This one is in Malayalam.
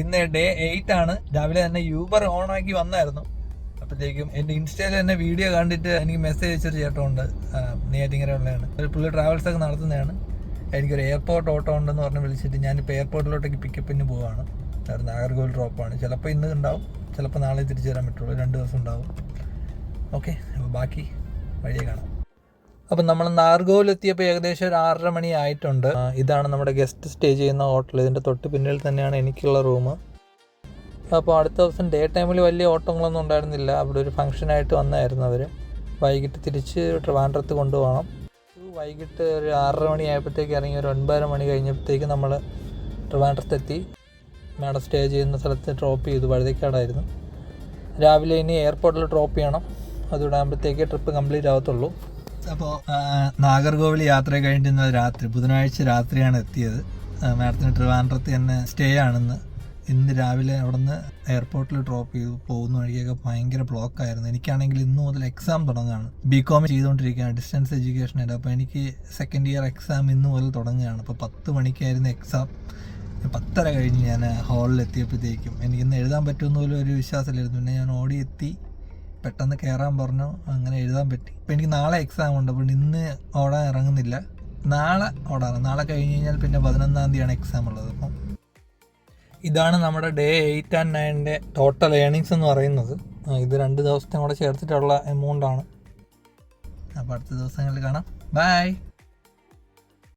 ഇന്ന് ഡേ 8 ആണ്. രാവിലെ തന്നെ യൂബർ ഓൺ ആക്കി വന്നായിരുന്നു. അപ്പോഴത്തേക്കും എൻ്റെ ഇൻസ്റ്റയിൽ തന്നെ വീഡിയോ കണ്ടിട്ട് എനിക്ക് മെസ്സേജ് അയച്ചൊരു ചേട്ടനുണ്ട്, നെയ്യാറ്റിൻകരയുള്ളതാണ്. ഒരു പുള്ളി ട്രാവൽസ് ഒക്കെ നടത്തുന്നതാണ്. എനിക്കൊരു എയർപോർട്ട് ഓട്ടോ ഉണ്ടെന്ന് പറഞ്ഞ് വിളിച്ചിട്ട് ഞാനിപ്പോൾ എയർപോർട്ടിലോട്ടേക്ക് പിക്കപ്പിന് പോവാണ്. നാഗർകോവിൽ ഡ്രോപ്പാണ്. ചിലപ്പോൾ ഇന്ന് ഉണ്ടാവും, ചിലപ്പോൾ നാളെ തിരിച്ചു തരാൻ പറ്റുള്ളൂ. 2 ദിവസം ഉണ്ടാവും. ഓക്കെ, അപ്പോൾ ബാക്കി വഴിയെ കാണാം. അപ്പം നമ്മൾ നാഗർകോവിൽ എത്തിയപ്പോൾ ഏകദേശം ഒരു 6:30 മണി ആയിട്ടുണ്ട്. ഇതാണ് നമ്മുടെ ഗസ്റ്റ് സ്റ്റേ ചെയ്യുന്ന ഹോട്ടൽ. ഇതിൻ്റെ തൊട്ട് പിന്നിൽ തന്നെയാണ് എനിക്കുള്ള റൂം. അപ്പോൾ അടുത്ത ദിവസം ഡേ ടൈമിൽ വലിയ ഓട്ടങ്ങളൊന്നും ഉണ്ടായിരുന്നില്ല. അവിടെ ഒരു ഫംഗ്ഷനായിട്ട് വന്നായിരുന്നു അവർ. വൈകിട്ട് തിരിച്ച് ട്രിവാൻഡ്രത്ത് കൊണ്ടുപോകണം. വൈകിട്ട് ഒരു 6:30 മണി ആയപ്പോഴത്തേക്ക് ഇറങ്ങി. ഒരു 9:30 മണി കഴിഞ്ഞപ്പോഴത്തേക്ക് നമ്മൾ ട്രിവാൻഡ്രത്തെത്തി. മാഡം സ്റ്റേ ചെയ്യുന്ന സ്ഥലത്ത് ഡ്രോപ്പ് ചെയ്തു. വഴുതക്കാടായിരുന്നു. രാവിലെ ഇനി എയർപോർട്ടിൽ ഡ്രോപ്പ് ചെയ്യണം. അതുകൂടെ ആകുമ്പോഴത്തേക്ക് ട്രിപ്പ് കംപ്ലീറ്റ് ആവത്തുള്ളൂ. അപ്പോൾ നാഗർകോവിൽ യാത്ര കഴിഞ്ഞിരുന്നത് രാത്രി, ബുധനാഴ്ച രാത്രിയാണ് എത്തിയത്. മാഡത്തിന് ട്രിവാൻഡ്രത്ത് തന്നെ സ്റ്റേ ആണെന്ന്. ഇന്ന് രാവിലെ അവിടെ നിന്ന് എയർപോർട്ടിൽ ഡ്രോപ്പ് ചെയ്തു. പോകുന്ന വഴിക്കൊക്കെ ഭയങ്കര ബ്ലോക്കായിരുന്നു. എനിക്കാണെങ്കിൽ ഇന്ന് മുതൽ എക്സാം തുടങ്ങുകയാണ്. BCom ചെയ്തുകൊണ്ടിരിക്കുകയാണ്, ഡിസ്റ്റൻസ് എഡ്യൂക്കേഷനായിട്ട്. അപ്പോൾ എനിക്ക് സെക്കൻഡ് ഇയർ എക്സാം ഇന്ന് മുതൽ തുടങ്ങുകയാണ്. അപ്പോൾ 10 മണിക്കായിരുന്നു എക്സാം. 10:30 കഴിഞ്ഞ് ഞാൻ ഹാളിൽ എത്തിയപ്പോഴത്തേക്കും എനിക്കിന്ന് എഴുതാൻ പറ്റുമെന്ന് പോലും ഒരു വിശ്വാസമില്ലായിരുന്നു. പിന്നെ ഞാൻ ഓടിയെത്തി, പെട്ടെന്ന് കയറാൻ പറഞ്ഞു, അങ്ങനെ എഴുതാൻ പറ്റി. അപ്പോൾ എനിക്ക് നാളെ എക്സാം ഉണ്ട്. അപ്പോൾ ഇന്ന് ഓടാൻ ഇറങ്ങുന്നില്ല, നാളെ ഓടാണ്. നാളെ കഴിഞ്ഞ് കഴിഞ്ഞാൽ പിന്നെ 11-ാം തീയതിയാണ് എക്സാം ഉള്ളത്. അപ്പം ഇതാണ് നമ്മുടെ ഡേ 8 and 9 ടോട്ടൽ ഏണിങ്സ് എന്ന് പറയുന്നത്. ഇത് 2 ദിവസത്തെ കൂടെ ചേർത്തിട്ടുള്ള എമൗണ്ടാണ്. അപ്പോൾ അടുത്ത ദിവസങ്ങളിൽ കാണാം. ബൈ.